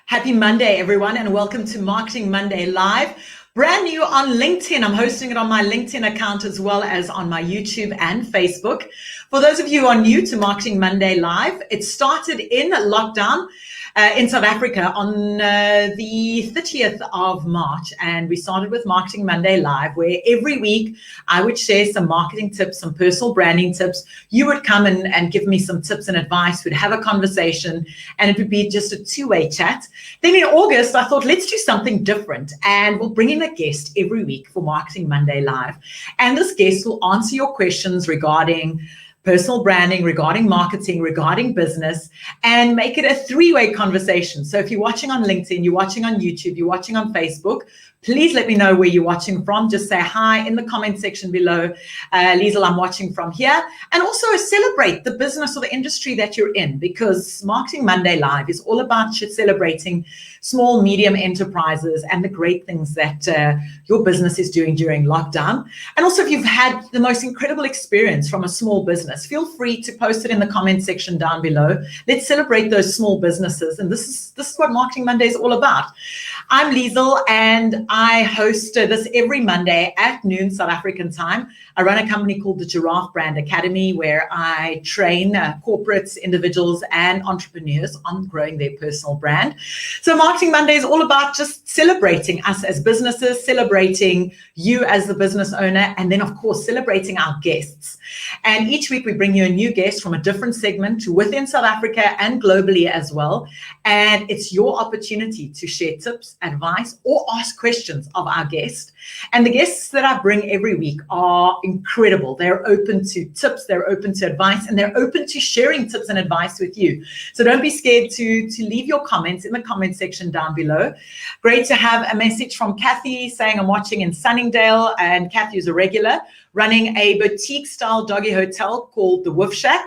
Happy Monday, everyone, and welcome to Marketing Monday Live. Brand new on LinkedIn. I'm hosting it on my LinkedIn account as well as on my YouTube and Facebook. For those of you who are new to Marketing Monday Live, it started in lockdown in South Africa on the 30th of March. And we started with Marketing Monday Live, where every week I would share some marketing tips, some personal branding tips. You would come and give me some tips and advice. We'd have a conversation, and it would be just a two-way chat. Then in August, I thought, let's do something different. And we'll bring in a guest every week for Marketing Monday Live. And this guest will answer your questions regarding personal branding, regarding marketing, regarding business, and make it a three-way conversation. So if you're watching on LinkedIn, you're watching on YouTube, you're watching on Facebook, please let me know where you're watching from. Just say hi in the comment section below. Liezel, I'm watching from here. And also celebrate the business or the industry that you're in, because Marketing Monday Live is all about celebrating small, medium enterprises and the great things that your business is doing during lockdown. And also, if you've had the most incredible experience from a small business, feel free to post it in the comment section down below. Let's celebrate those small businesses. And this is what Marketing Monday is all about. I'm Liezel, and I host this every Monday at noon South African time. I run a company called the Giraffe Brand Academy, where I train corporates, individuals, and entrepreneurs on growing their personal brand. So Marketing Monday is all about just celebrating us as businesses, celebrating you as the business owner, and then, of course, celebrating our guests. And each week we bring you a new guest from a different segment within South Africa and globally as well. And it's your opportunity to share tips, advice, or ask questions of our guest. And the guests that I bring every week are incredible. They're open to tips, they're open to advice, and they're open to sharing tips and advice with you. So don't be scared to leave your comments in the comment section down below. Great to have a message from Kathy saying I'm watching in Sunningdale, and Kathy is a regular, running a boutique-style doggy hotel called the Wolf Shack,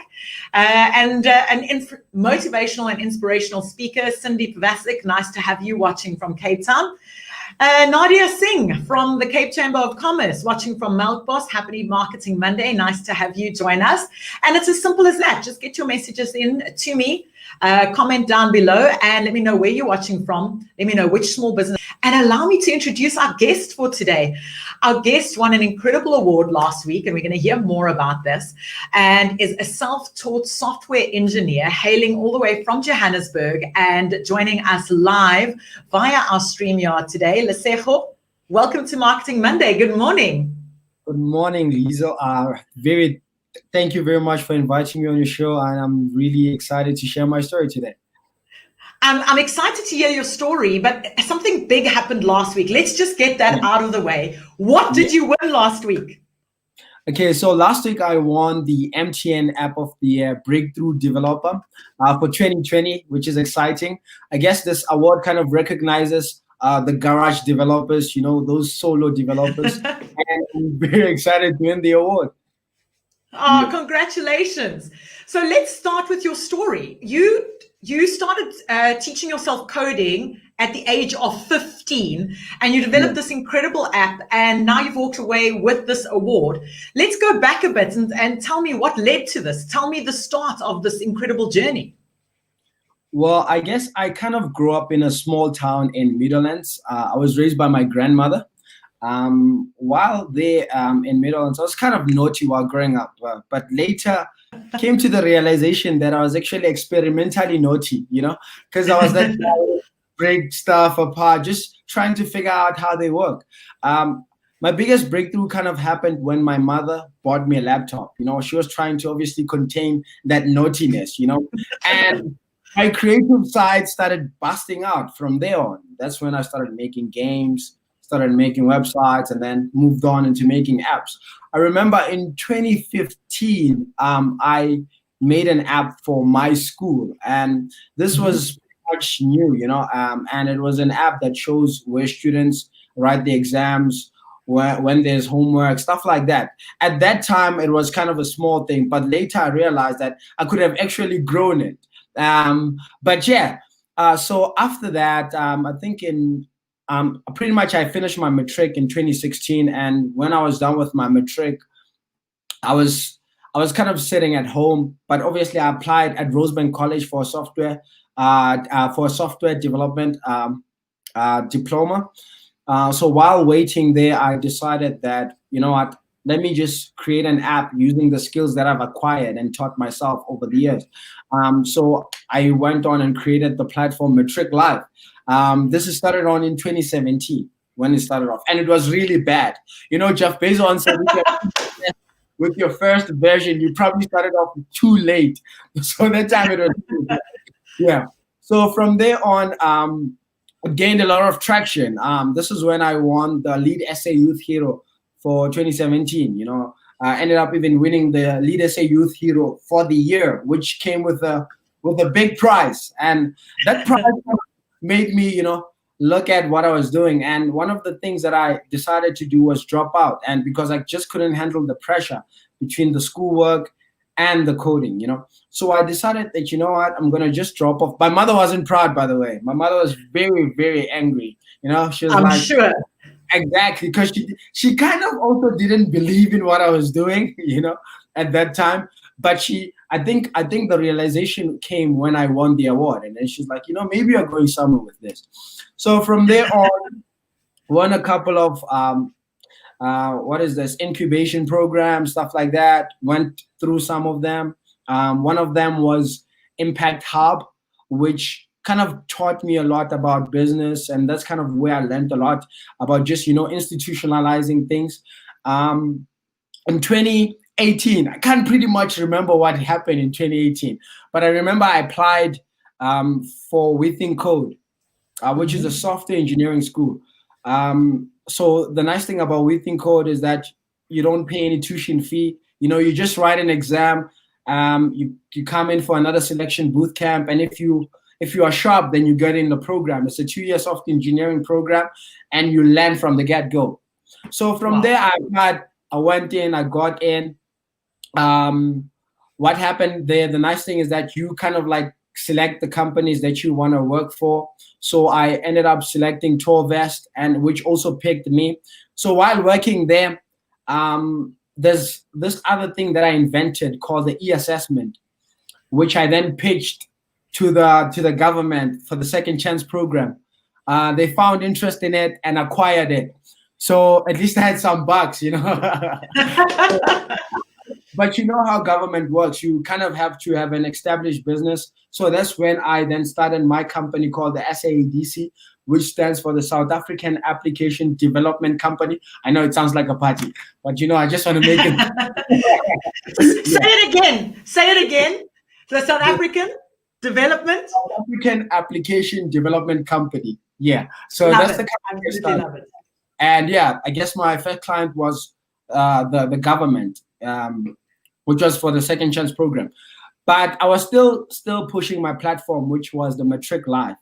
and an motivational and inspirational speaker, Cindy Pavasic. Nice to have you watching from Cape Town. Nadia Singh from the Cape Chamber of Commerce, watching from Melkbos. Happy Marketing Monday. Nice to have you join us. And it's as simple as that. Just get your messages in to me. Comment down below and let me know where you're watching from. Let me know which small business. And allow me to introduce our guest for today. Our guest won an incredible award last week, and we're going to hear more about this, and is a self-taught software engineer hailing all the way from Johannesburg and joining us live via our StreamYard today. Lesego, welcome to Marketing Monday. Good morning. Good morning, Liezel. Thank you very much for inviting me on your show, and I'm really excited to share my story today. I'm excited to hear your story, but something big happened last week. Let's just get that out of the way. What did you win last week? Okay, so last week I won the MTN App of the Year Breakthrough Developer for 2020, which is exciting. I guess this award kind of recognizes the garage developers, those solo developers, and I'm very excited to win the award. Oh, congratulations. So let's start with your story. You started teaching yourself coding at the age of 15, and you developed this incredible app, and now you've walked away with this award. Let's go back a bit and tell me what led to this. Tell me the start of this incredible journey. Well, I guess I kind of grew up in a small town in Midlands. I was raised by my grandmother. While there in Midlands, I was kind of naughty while growing up, but later came to the realization that I was actually experimentally naughty, because I was that guy who break stuff apart, just trying to figure out how they work. My biggest breakthrough kind of happened when my mother bought me a laptop. She was trying to obviously contain that naughtiness, and my creative side started busting out from there on. That's when I started making games, started making websites, and then moved on into making apps. I remember in 2015, I made an app for my school, and this was pretty much new, and it was an app that shows where students write the exams, when there's homework, stuff like that. At that time, it was kind of a small thing, but later I realized that I could have actually grown it. So after that, I think pretty much I finished my Matric in 2016, and when I was done with my Matric, I was I was kind of sitting at home, but obviously I applied at Rosebank College for a software development diploma. So while waiting there, I decided that, you know what, let me just create an app using the skills that I've acquired and taught myself over the years. So I went on and created the platform Matric Live. This is started on in 2017 when it started off, and it was really bad. You know, Jeff Bezos said, with your first version, you probably started off too late. So that time it was, yeah. So from there on, gained a lot of traction. This is when I won the Lead SA Youth Hero for 2017. You know, I ended up even winning the Lead SA Youth Hero for the year, which came with a big prize, and that prize made me, you know, look at what I was doing. And one of the things that I decided to do was drop out, and because I just couldn't handle the pressure between the schoolwork and the coding, you know. So I decided that, you know what, I'm gonna just drop off. My mother wasn't proud, by the way. My mother was very, very angry. You know, she was I'm sure. Exactly, because she kind of also didn't believe in what I was doing, you know, at that time. But I think the realization came when I won the award, and then she's like, you know, maybe you're going somewhere with this. So from there on, won a couple of incubation programs, stuff like that. Went through some of them. One of them was Impact Hub, which kind of taught me a lot about business, and that's kind of where I learned a lot about just, you know, institutionalizing things. In 2018, I can't pretty much remember what happened in 2018, but I remember I applied for Within Code, which is a software engineering school. So the nice thing about Within Code is that you don't pay any tuition fee. You know, you just write an exam. You come in for another selection boot camp, and if you are sharp, then you get in the program. It's a 2-year software engineering program, and you learn from the get-go. So from there, I went in, I got in. What happened there? The nice thing is that you kind of like select the companies that you want to work for. So I ended up selecting Torvest, and which also picked me. So while working there, there's this other thing that I invented called the e-assessment, which I then pitched to the government for the Second Chance program. They found interest in it and acquired it. So at least I had some bucks, you know. But you know how government works. You kind of have to have an established business. So that's when I then started my company called the SAADC, which stands for the South African Application Development Company. I know it sounds like a party, but you know, I just want to make it. Say it again. Say it again. The South African Development? South African Application Development Company. Yeah. So love that's it. the company. I really love it. And yeah, I guess my first client was the government, which was for the Second Chance program. But I was still pushing my platform, which was the Matric Live,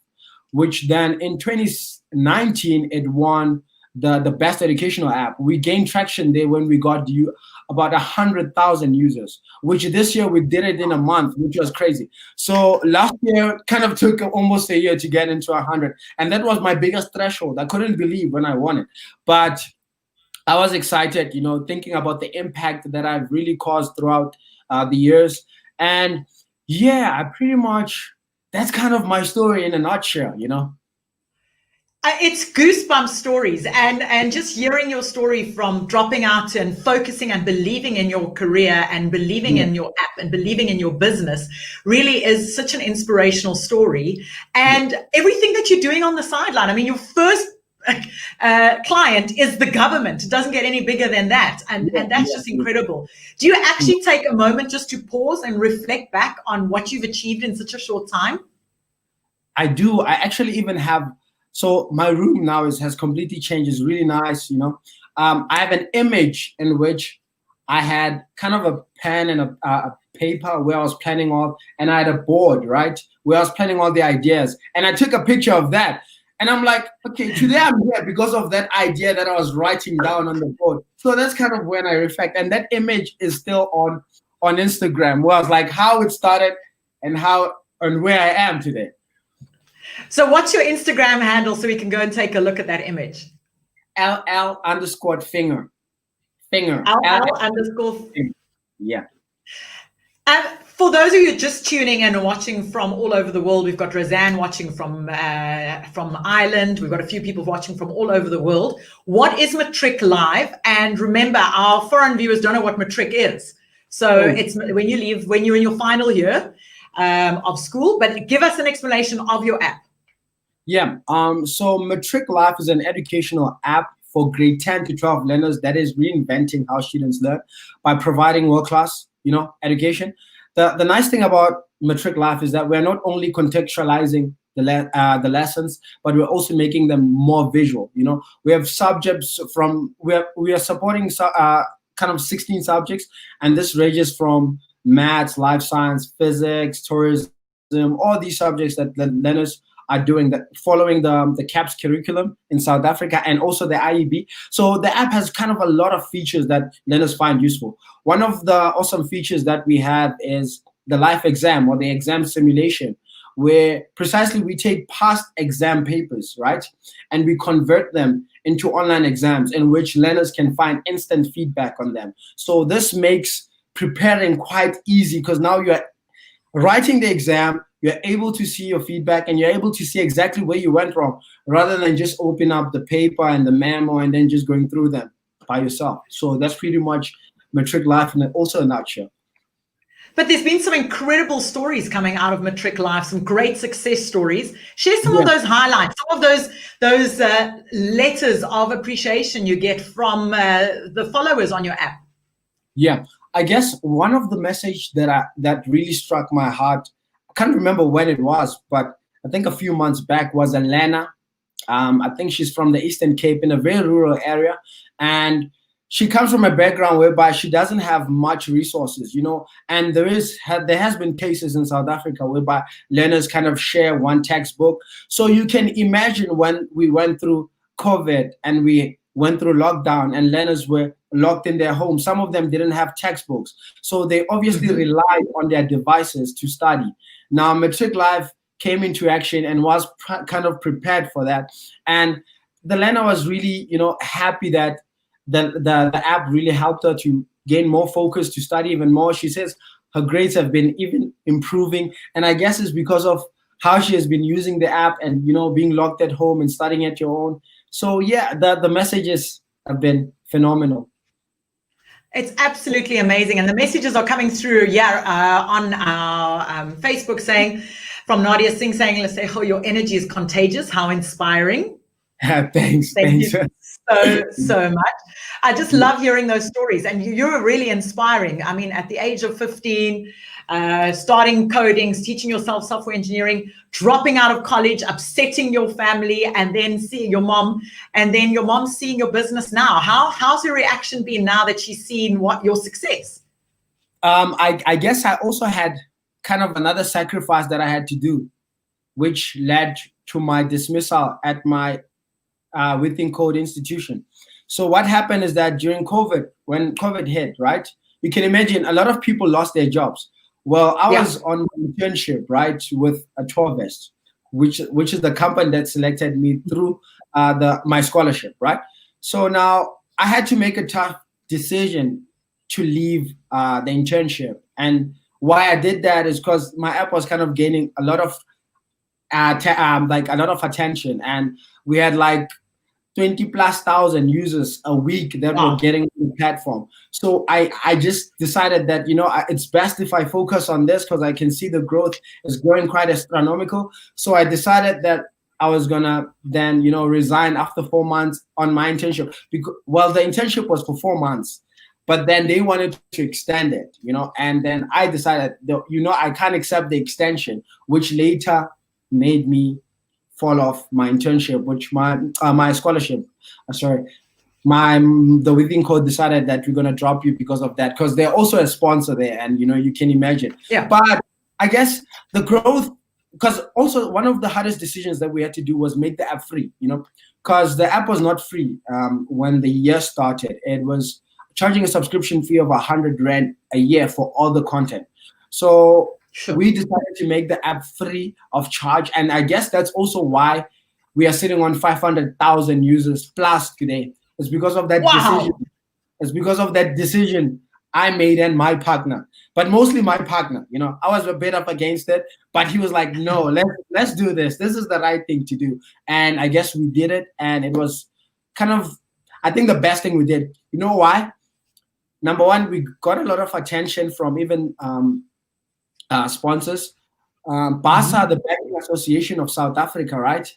which then in 2019, it won the best educational app. We gained traction there when we got about 100,000 users, which this year we did it in a month, which was crazy. So last year kind of took almost a year to get into 100. And that was my biggest threshold. I couldn't believe when I won it. But I was excited, you know, thinking about the impact that I've really caused throughout the years. And yeah, that's kind of my story in a nutshell, you know. It's goosebump stories, and just hearing your story from dropping out and focusing and believing in your career and believing in your app and believing in your business really is such an inspirational story. And everything that you're doing on the sideline, I mean, your first client is the government. It doesn't get any bigger than that, and that's just incredible. Do you actually take a moment just to pause and reflect back on what you've achieved in such a short time? I do. I actually even have. So my room now has completely changed. It's really nice, you know. I have an image in which I had kind of a pen and a paper where I was planning all, and I had a board, right, where I was planning all the ideas. And I took a picture of that. And I'm like, okay, today I'm here because of that idea that I was writing down on the board. So that's kind of when I reflect. And that image is still on Instagram, where I was like, how it started and where I am today. So what's your Instagram handle so we can go and take a look at that image? LL_finger. LL_finger. Yeah. For those of you just tuning in and watching from all over the world, we've got Roseanne watching from Ireland. We've got a few people watching from all over the world. What is Matric Live? And remember, our foreign viewers don't know what Matric is. So it's when you're in your final year of school. But give us an explanation of your app. Yeah. So Matric Live is an educational app for grade 10 to 12 learners that is reinventing how students learn by providing world-class, education. The nice thing about Matric Life is that we're not only contextualizing the lessons, but we're also making them more visual. We have subjects we are supporting kind of 16 subjects, and this ranges from maths, life science, physics, tourism, all these subjects that the learners are doing, that following the CAPS curriculum in South Africa and also the IEB. So the app has kind of a lot of features that learners find useful. One of the awesome features that we have is the live exam, or the exam simulation, where precisely we take past exam papers, right? And we convert them into online exams in which learners can find instant feedback on them. So this makes preparing quite easy, because now you're writing the exam, you're able to see your feedback, and you're able to see exactly where you went wrong, rather than just open up the paper and the memo and then just going through them by yourself. So that's pretty much Matric Life, and also a nutshell. But there's been some incredible stories coming out of Matric Life, some great success stories. Share some of those highlights, some of those letters of appreciation you get from the followers on your app. Yeah, I guess one of the message that really struck my heart, I can't remember when it was, but I think a few months back, was Alana. I think she's from the Eastern Cape, in a very rural area, and she comes from a background whereby she doesn't have much resources, and there has been cases in South Africa whereby learners kind of share one textbook. So you can imagine when we went through COVID and we went through lockdown and learners were locked in their homes, some of them didn't have textbooks. So they obviously relied on their devices to study. Now, Matric Live came into action and was kind of prepared for that. And the learner was really, happy that the app really helped her to gain more focus, to study even more. She says her grades have been even improving, and I guess it's because of how she has been using the app and being locked at home and studying at your own. So yeah, the messages have been phenomenal. It's absolutely amazing, and the messages are coming through on our Facebook, saying, from Nadia Singh, saying, Lesego, your energy is contagious. How inspiring. Thanks. Thank you so much. I just love hearing those stories, and you're really inspiring. I mean, at the age of 15, starting coding, teaching yourself software engineering, dropping out of college, upsetting your family, and then seeing your mom, and then your mom seeing your business now. How's your reaction been now that she's seen your success? I guess I also had kind of another sacrifice that I had to do, which led to my dismissal at my within code institution. So what happened is that during COVID, when COVID hit, right, you can imagine a lot of people lost their jobs. Well, I was on my internship, right, with a 2020’s, which is the company that selected me through my scholarship, right? So now I had to make a tough decision to leave the internship. And why I did that is because my app was kind of gaining a lot of attention, and we had like 20,000+ users a week that were getting on the platform. So I just decided that, it's best if I focus on this, because I can see the growth is growing quite astronomical. So I decided that I was gonna then, resign after 4 months on my internship. Well, the internship was for 4 months, but then they wanted to extend it, and then I decided, I can't accept the extension, which later made me fall off my internship, which my scholarship, the Within Code decided that we're gonna drop you because of that, because they're also a sponsor there, and you can imagine. Yeah. But I guess the growth, because also one of the hardest decisions that we had to do was make the app free, because the app was not free when the year started. It was charging a subscription fee of 100 Rand a year for all the content. So we decided to make the app free of charge. And I guess that's also why we are sitting on 500,000 users plus today. It's because of that decision. It's because of that decision I made and my partner, but mostly my partner. You know, I was a bit up against it, but he was like, "No, let's do this. This is the right thing to do." And I guess we did it, and it was kind of, I think, the best thing we did. You know why? Number one, we got a lot of attention from even sponsors. BASA, the Banking Association of South Africa, right,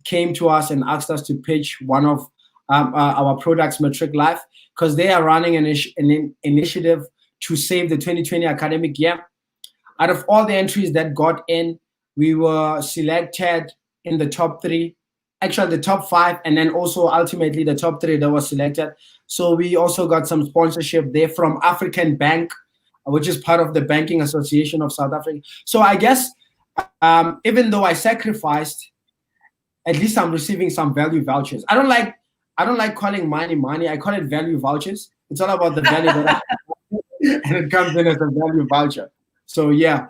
came to us and asked us to pitch one of our products, Matric Life, because they are running an initiative to save the 2020 academic year. Out of all the entries that got in, we were selected in the top 3, actually the top 5, and then also ultimately the top 3 that was selected. So we also got some sponsorship there from African Bank, which is part of the Banking Association of South Africa. So I guess even though I sacrificed, at least I'm receiving some value vouchers. I don't like calling money. I call it value vouchers. It's all about the value that and it comes in as a value voucher. So yeah.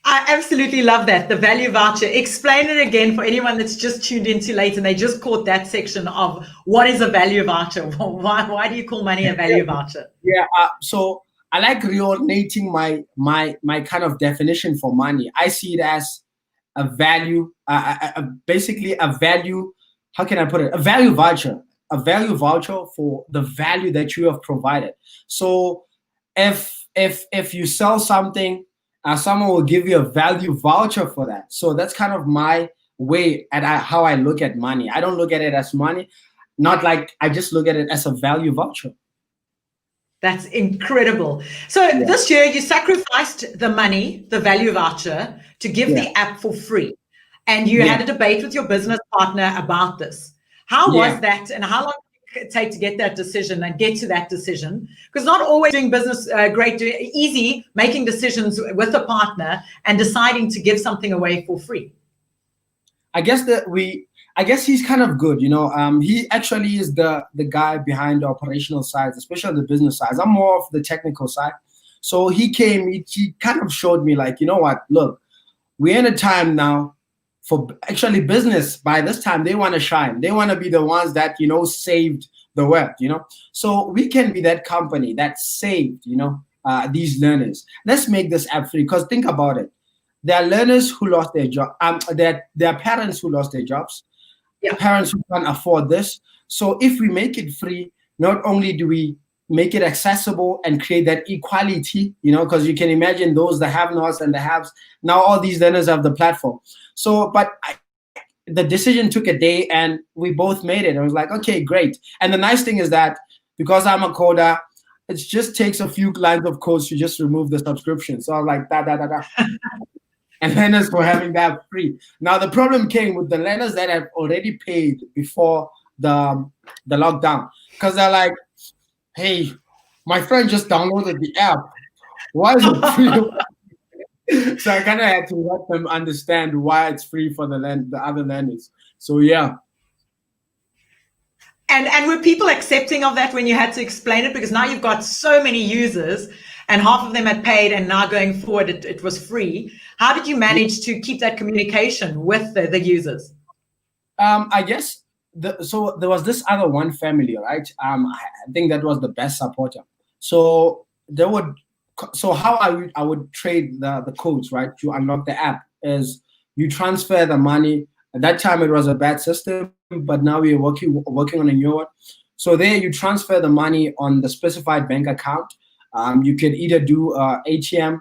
I absolutely love that, the value voucher. Explain it again for anyone that's just tuned in too late and they just caught that section of what is a value voucher? Why do you call money a value voucher? Yeah, so I like reordinating my kind of definition for money. I see it as a value, basically a value, how can I put it? A value voucher for the value that you have provided. So if you sell something, someone will give you a value voucher for that. So that's kind of my way at how I look at money. I don't look at it as money, not like, I just look at it as a value voucher. That's incredible. So this year you sacrificed the money, the value voucher, to give the app for free. And you had a debate with your business partner about this. How was that, and how long did it take to get that decision and get to that decision? Because not always doing business easy, making decisions with a partner and deciding to give something away for free. I guess he's kind of good, you know. He actually is the guy behind the operational side, especially the business side. I'm more of the technical side. So he came, he kind of showed me like, you know what, look, we're in a time now for actually business. By this time, they want to shine. They want to be the ones that, you know, saved the web, you know. So we can be that company that saved, you know, these learners. Let's make this app free, because think about it. There are learners who lost their job. There are parents who lost their jobs. Parents who can't afford this. So if we make it free, not only do we make it accessible and create that equality, you know, because you can imagine those, the have-nots and the haves, now all these learners have the platform. So, but the decision took a day and we both made it. I was like, okay, great. And the nice thing is that because I'm a coder, it just takes a few lines of code to just remove the subscription. So I was like, da. And learners for having that free. Now the problem came with the learners that have already paid before the lockdown, because they're like, hey, my friend just downloaded the app. Why is it free? So I kind of had to let them understand why it's free for the other learners. So yeah. And were people accepting of that when you had to explain it? Because now you've got so many users and half of them had paid, and now going forward it was free. How did you manage to keep that communication with the users? I guess, so there was this other one family, right? I think that was the best supporter. So how I would trade the codes, right, to unlock the app is you transfer the money. At that time it was a bad system, but now we're working on a new one. So there you transfer the money on the specified bank account. You can either do ATM,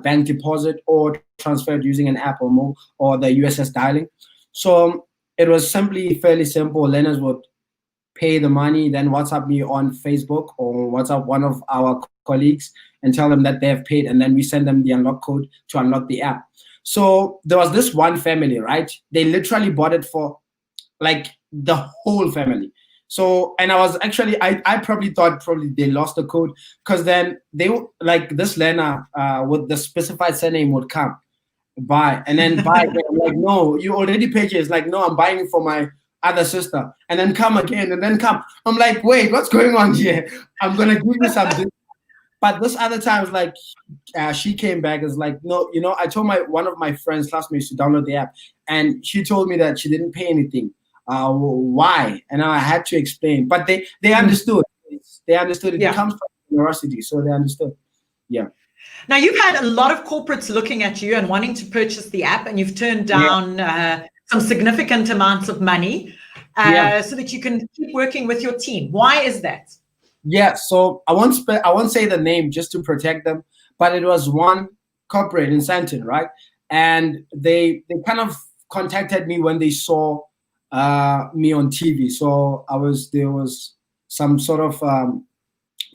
bank deposit, or transfer it using an app or the USS dialing. So it was simply fairly simple. Learners would pay the money, then WhatsApp me on Facebook or WhatsApp one of our colleagues and tell them that they have paid, and then we send them the unlock code to unlock the app. So there was this one family, right? They literally bought it for like the whole family. So, and I was actually, I probably thought they lost the code, because then they like this learner with the specified surname would come buy, and then buy again. I'm like, no, you already paid it. It's like, no, I'm buying it for my other sister, and then come again, and then come. I'm like, wait, what's going on here? I'm gonna give you something. But this other time, it's like she came back. It's like, no, you know, I told one of my friends, classmates, to download the app, and she told me that she didn't pay anything. Why? And I had to explain, but they understood. things. They understood it comes from generosity, so they understood. Yeah. Now, you've had a lot of corporates looking at you and wanting to purchase the app, and you've turned down some significant amounts of money so that you can keep working with your team. Why is that? Yeah, so I won't say the name just to protect them, but it was one corporate in Sandton, right? And they kind of contacted me when they saw me on TV. So there was some sort of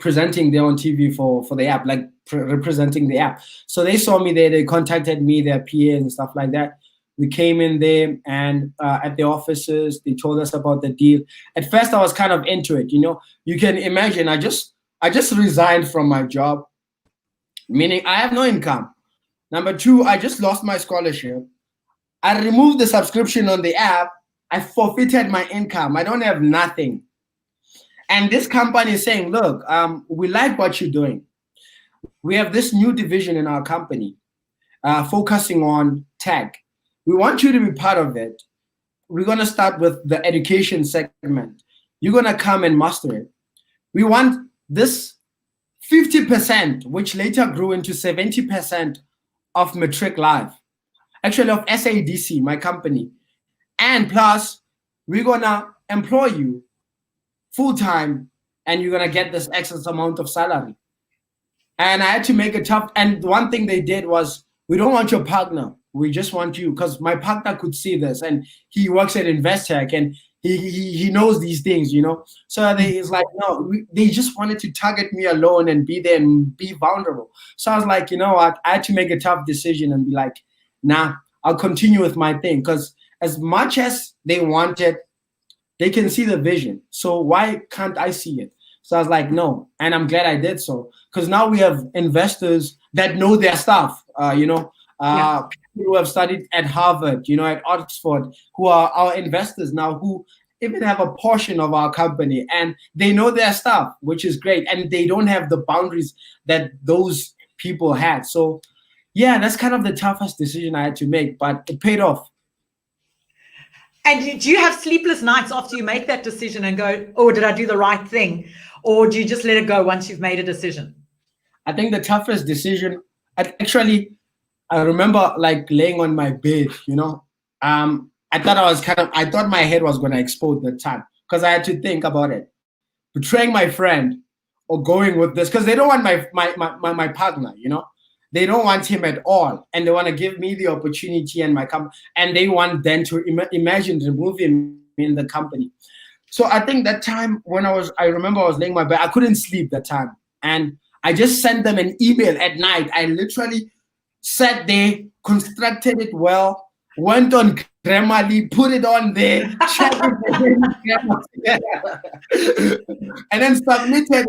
presenting there on TV for the app, like representing the app. So they saw me there, they contacted me, their PA and stuff like that. We came in there and at the offices, they told us about the deal. At first, I was kind of into it. You can imagine, I just resigned from my job, meaning I have no income. Number two, I just lost my scholarship. I removed the subscription on the app. I forfeited my income. I don't have nothing. And this company is saying, look, we like what you're doing. We have this new division in our company focusing on tech. We want you to be part of it. We're going to start with the education segment. You're going to come and master it. We want this 50%, which later grew into 70% of Matric Live, actually of SADC, my company. And plus, we're going to employ you full-time, and you're going to get this excess amount of salary. And I had to make it tough. And one thing they did was, we don't want your partner. We just want you, because my partner could see this, and he works at Investec, and he knows these things, So he's like, no, they just wanted to target me alone and be there and be vulnerable. So I was like, you know what? I had to make a tough decision and be like, nah, I'll continue with my thing, because as much as they wanted, they can see the vision. So why can't I see it? So I was like, no, and I'm glad I did so, because now we have investors that know their stuff, people who have studied at Harvard, at Oxford, who are our investors now, who even have a portion of our company, and they know their stuff, which is great, and they don't have the boundaries that those people had. So yeah, that's kind of the toughest decision I had to make, but it paid off. And do you have sleepless nights after you make that decision and go, oh, did I do the right thing? Or do you just let it go once you've made a decision? I think the toughest decision, I remember like laying on my bed, I thought my head was going to explode that time, because I had to think about it. Betraying my friend or going with this, because they don't want my partner, They don't want him at all, and they want to give me the opportunity and my company, and they want then to imagine remove him in the company. So I think that time when I remember I was laying my bed, I couldn't sleep that time, and I just sent them an email at night. I literally sat there, constructed it well, went on Grammarly, put it on there, and then submitted it,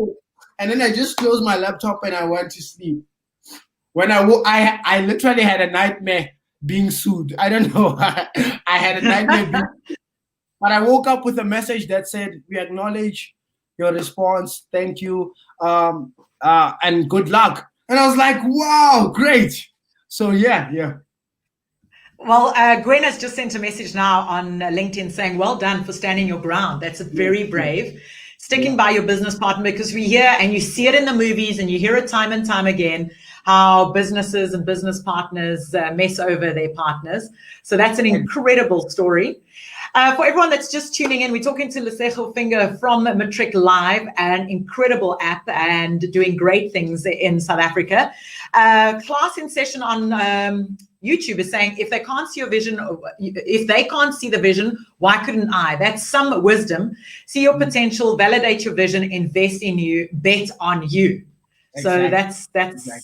and then I just closed my laptop and I went to sleep. When I woke, I literally had a nightmare being sued. I don't know. I had a nightmare but I woke up with a message that said, we acknowledge your response. Thank you. And good luck. And I was like, wow, great. So yeah. Well, Gwen has just sent a message now on LinkedIn saying, well done for standing your ground. That's very brave. Sticking by your business partner, because we hear, and you see it in the movies and you hear it time and time again, how businesses and business partners mess over their partners. So that's an incredible story. For everyone that's just tuning in, we're talking to Lesego Finger from Matric Live, an incredible app and doing great things in South Africa. Class in session on YouTube is saying, if they can't see your vision, if they can't see the vision, why couldn't I? That's some wisdom. See your potential, validate your vision, invest in you, bet on you. So that's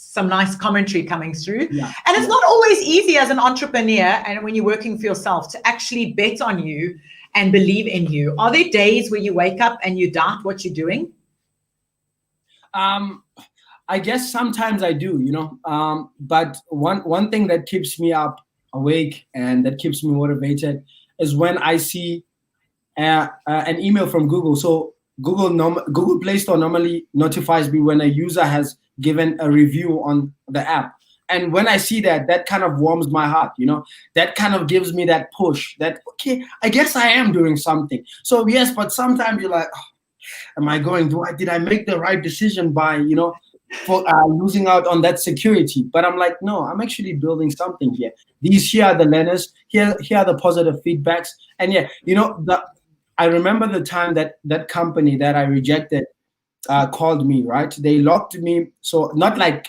some nice commentary coming through. And it's not always easy as an entrepreneur and when you're working for yourself to actually bet on you and believe in you. Are there days where you wake up and you doubt what you're doing? I guess sometimes I do, but one thing that keeps me awake and that keeps me motivated is when I see an email from Google. So Google Play Store normally notifies me when a user has given a review on the app. And when I see that kind of warms my heart, that kind of gives me that push that, okay, I guess I am doing something. So yes, but sometimes you're like, oh, Am I going? Did I make the right decision by for losing out on that security? But I'm like, no, I'm actually building something here. Here are the learners. Here are the positive feedbacks. And yeah, I remember the time that company that I rejected called me. Right? They locked me. So not like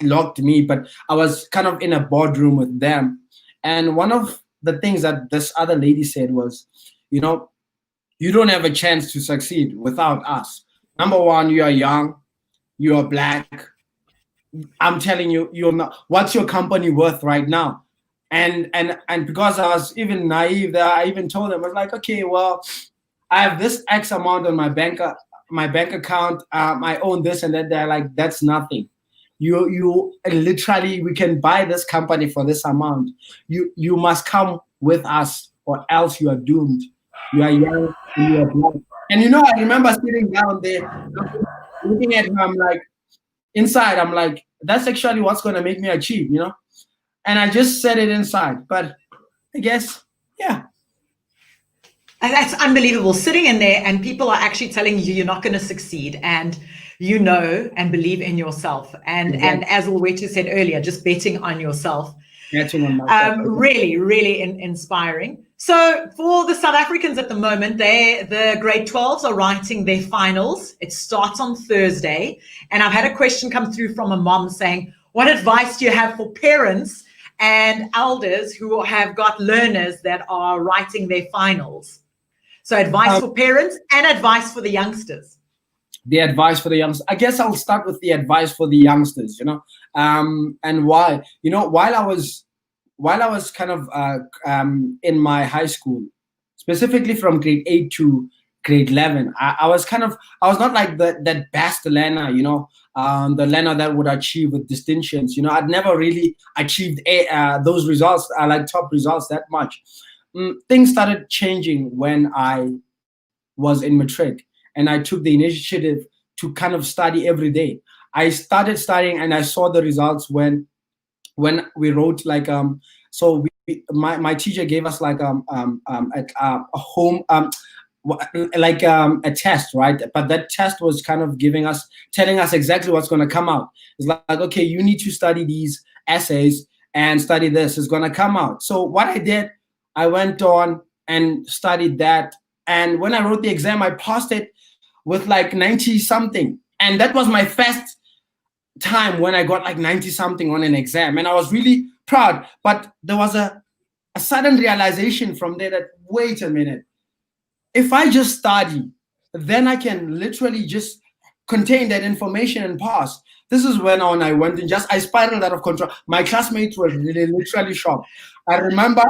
locked me, but I was kind of in a boardroom with them. And one of the things that this other lady said was, you don't have a chance to succeed without us. Number one, you are young, you are black. I'm telling you, you're not. What's your company worth right now? And because I was even naive, that I even told them, I was like, okay, well, I have this X amount on my bank account. I own this and that. They're like, that's nothing. You literally, we can buy this company for this amount. You must come with us, or else you are doomed. You are young and you are black. And I remember sitting down there, looking at her. I'm like, inside, I'm like, that's actually what's going to make me achieve, And I just said it inside. But I guess, yeah. And that's unbelievable. Sitting in there and people are actually telling you you're not going to succeed, and and believe in yourself. And as Ulwetu said earlier, just betting on yourself. Betting on myself. Really, really inspiring. So for the South Africans at the moment, the grade 12s are writing their finals. It starts on Thursday. And I've had a question come through from a mom saying, what advice do you have for parents and elders who have got learners that are writing their finals? So advice for parents and advice for the youngsters. The advice for the youngsters. I guess I'll start with the advice for the youngsters, and why. While I was kind of in my high school, specifically from grade 8 to grade 11, I was not like that best learner, the learner that would achieve with distinctions. I'd never really achieved those results, like top results that much. Things started changing when I was in Matric, and I took the initiative to kind of study every day. I started studying, and I saw the results when we wrote like so my teacher gave us like a home a test, right? But that test was kind of telling us exactly what's going to come out. It's like, okay, you need to study these essays and study this. It's going to come out. So what I did, I went on and studied that, and when I wrote the exam, I passed it with like 90 something, and that was my first time when I got like 90 something on an exam, and I was really proud. But there was a sudden realization from there that, wait a minute, if I just study, then I can literally just contain that information and pass. This is when I went and I spiraled out of control. My classmates were really literally shocked. I remember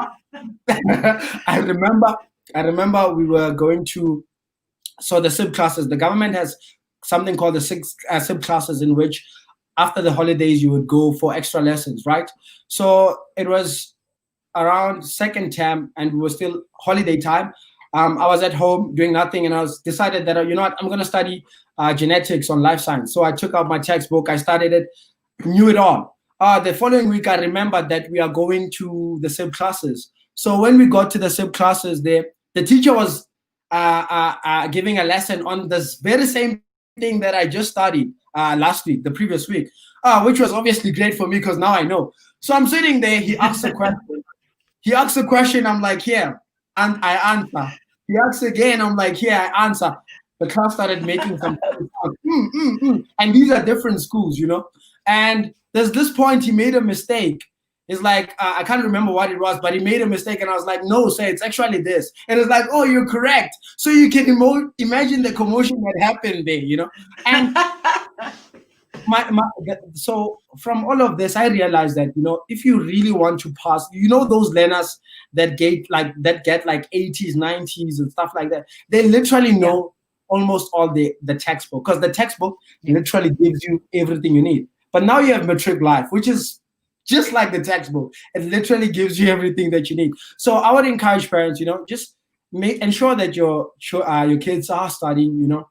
we were going to, so the SIB classes, the government has something called the SIB classes, in which after the holidays you would go for extra lessons, right? So it was around second term and we were still holiday time. I was at home doing nothing, and I decided that, I'm going to study genetics on life science. So I took out my textbook, I studied it, knew it all. The following week, I remembered that we are going to the SIB classes. So when we got to the SIB classes there, the teacher was giving a lesson on this very same thing that I just studied the previous week, which was obviously great for me because now I know. So I'm sitting there, he asks a question. I'm like, here. And I answer. He asks again. I'm like, yeah, I answer. The class started making some and these are different schools, And there's this point he made a mistake. It's like, I can't remember what it was, but he made a mistake, and I was like, no, sir, it's actually this. And it's like, oh, you're correct. So you can imagine the commotion that happened there, And so from all of this, I realized that, if you really want to pass, those learners that get like 80s, 90s and stuff like that, they literally know almost all the textbook, because the textbook literally gives you everything you need. But now you have Matric Life, which is just like the textbook. It literally gives you everything that you need. So I would encourage parents, just ensure that your kids are studying,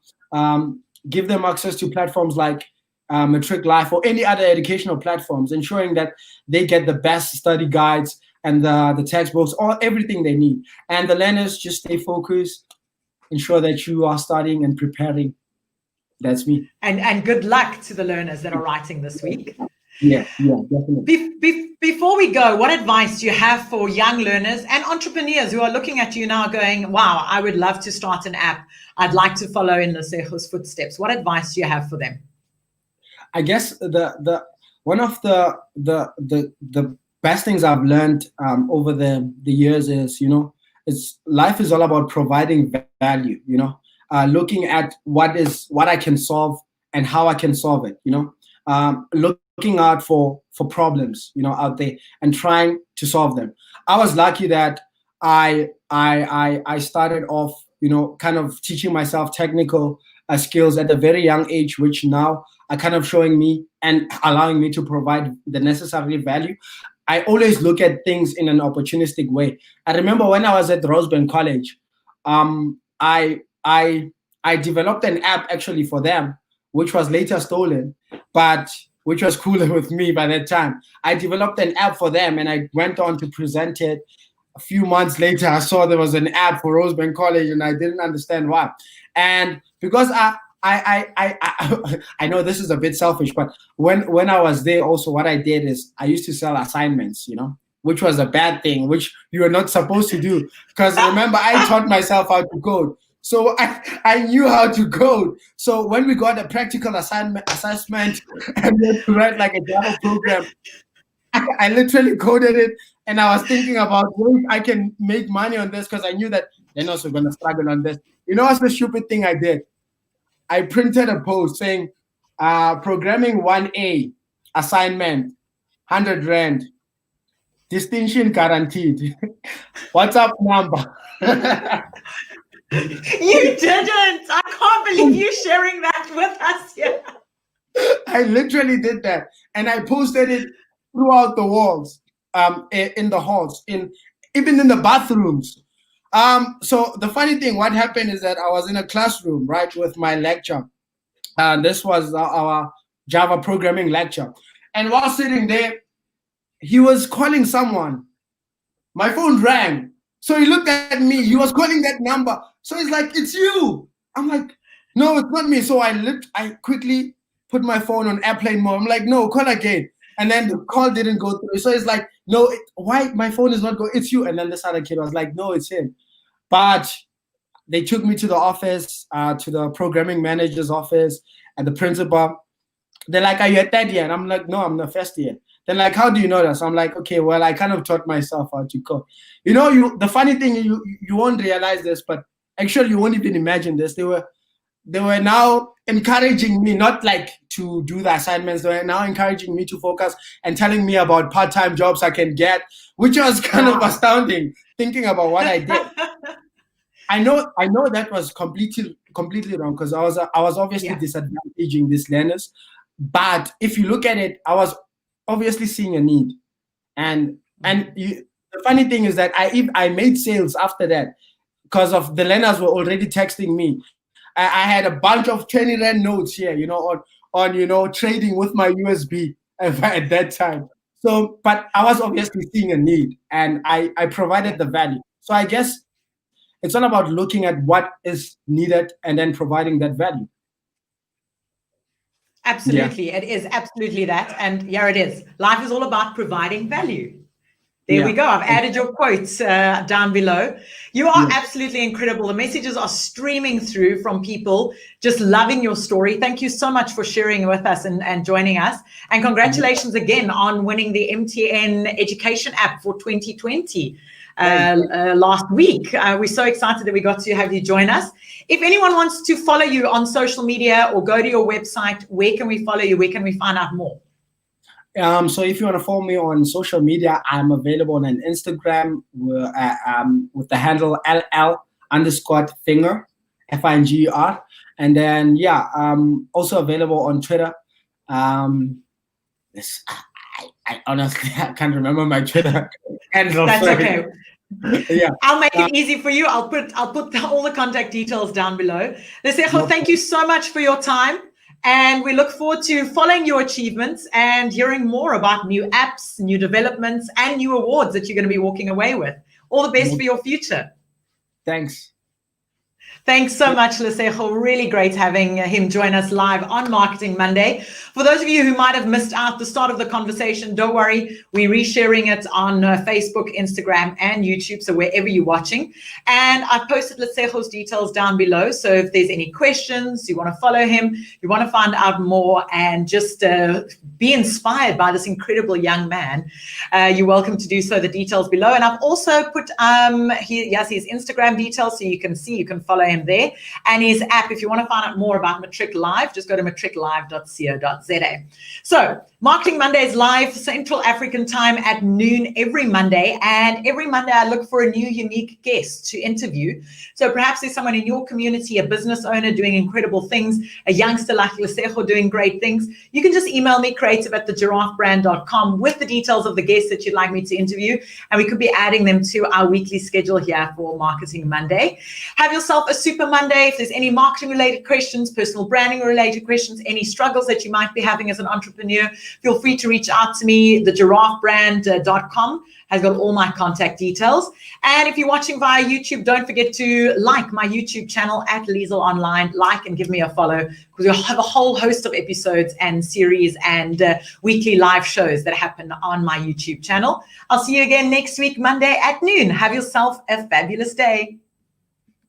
give them access to platforms like Matric Life or any other educational platforms, ensuring that they get the best study guides and the textbooks or everything they need. And the learners just stay focused, ensure that you are studying and preparing. That's me. And good luck to the learners that are writing this week. Yeah, definitely. Before we go, what advice do you have for young learners and entrepreneurs who are looking at you now going, wow, I would love to start an app. I'd like to follow in Lesego's footsteps. What advice do you have for them? I guess the one of the best things I've learned over the years is, life is all about providing value, looking at what I can solve and how I can solve it, looking out for problems, out there and trying to solve them. I was lucky that I started off, kind of teaching myself technical skills at a very young age, which now are kind of showing me and allowing me to provide the necessary value. I always look at things in an opportunistic way. I remember when I was at Rosebank College, I developed an app actually for them, which was later stolen, but which was cooler with me by that time. I developed an app for them and I went on to present it. A few months later, I saw there was an app for Rosebank College and I didn't understand why. And because I know this is a bit selfish, but when I was there, also what I did is I used to sell assignments, which was a bad thing, which you were not supposed to do. Because remember, I taught myself how to code. So I knew how to code. So when we got a practical assessment and we had to write like a Java program, I literally coded it and I was thinking about ways I can make money on this because I knew that they're also going to struggle on this. What's the stupid thing I did? I printed a post saying, programming 1A, assignment, 100 Rand, distinction guaranteed. WhatsApp number. You didn't. I can't believe you sharing that with us here. I literally did that. And I posted it throughout the walls, in the halls, even in the bathrooms. So the funny thing, what happened is that I was in a classroom, right, with my lecture. This was our Java programming lecture. And while sitting there, he was calling someone. My phone rang. So he looked at me. He was calling that number. So he's like, it's you. I'm like, no, it's not me. So I quickly put my phone on airplane mode. I'm like, no, call again. And then the call didn't go through. So it's like, no, why my phone is not going? It's you. And then this other kid was like, no, it's him. But they took me to the office, to the programming manager's office and the principal. They're like, are you at third year? And I'm like, no, I'm the first year. They're like, how do you know that? So I'm like, okay, well, I kind of taught myself how to code. The funny thing, you won't realize this, but actually you won't even imagine this. They were now encouraging me, not like to do the assignments. They were now encouraging me to focus and telling me about part-time jobs I can get, which was kind of astounding, thinking about what I did. I know that was completely wrong because I was obviously disadvantaging these learners. But if you look at it, I was obviously seeing a need. And the funny thing is that I made sales after that because of the learners were already texting me. I had a bunch of 20 Rand notes here, on trading with my USB at that time. So, but I was obviously seeing a need and I provided the value. So I guess it's all about looking at what is needed and then providing that value. Absolutely. It is absolutely that. And here it is. Life is all about providing value. There we go. I've added your quotes down below. You are absolutely incredible. The messages are streaming through from people just loving your story. Thank you so much for sharing with us and joining us. And congratulations again on winning the MTN Education app for 2020 last week. We're so excited that we got to have you join us. If anyone wants to follow you on social media or go to your website, where can we follow you? Where can we find out more? So if you want to follow me on social media, I'm available on Instagram with the handle LL_finger, FINGER. And then, also available on Twitter. I honestly, I can't remember my Twitter handle. That's okay. Yeah, I'll make it easy for you. I'll put all the contact details down below. Lesego, thank you so much for your time. And we look forward to following your achievements and hearing more about new apps, new developments, and new awards that you're going to be walking away with. All the best for your future. Thanks. Thanks so much, Lesego. Really great having him join us live on Marketing Monday. For those of you who might have missed out the start of the conversation, don't worry. We're resharing it on Facebook, Instagram, and YouTube, so wherever you're watching. And I've posted Lesego's details down below, so if there's any questions, you want to follow him, you want to find out more, and just be inspired by this incredible young man, you're welcome to do so. The details below. And I've also put his Instagram details, so you can follow him there, and his app. If you want to find out more about Matric Live, just go to matriclive.co.za. So Marketing Monday is live Central African time at noon every Monday, and every Monday I look for a new unique guest to interview. So perhaps there's someone in your community, a business owner doing incredible things, a youngster like Lesego doing great things. You can just email me, creative@thegiraffebrand.com, with the details of the guests that you'd like me to interview, and we could be adding them to our weekly schedule here for Marketing Monday. Have yourself a super Monday. If there's any marketing related questions, personal branding related questions, any struggles that you might be having as an entrepreneur, feel free to reach out to me. Thegiraffebrand.com has got all my contact details. And if you're watching via YouTube, don't forget to like my YouTube channel at Liezel Online. Like and give me a follow, because we'll have a whole host of episodes and series and weekly live shows that happen on my YouTube channel. I'll see you again next week, Monday at noon. Have yourself a fabulous day.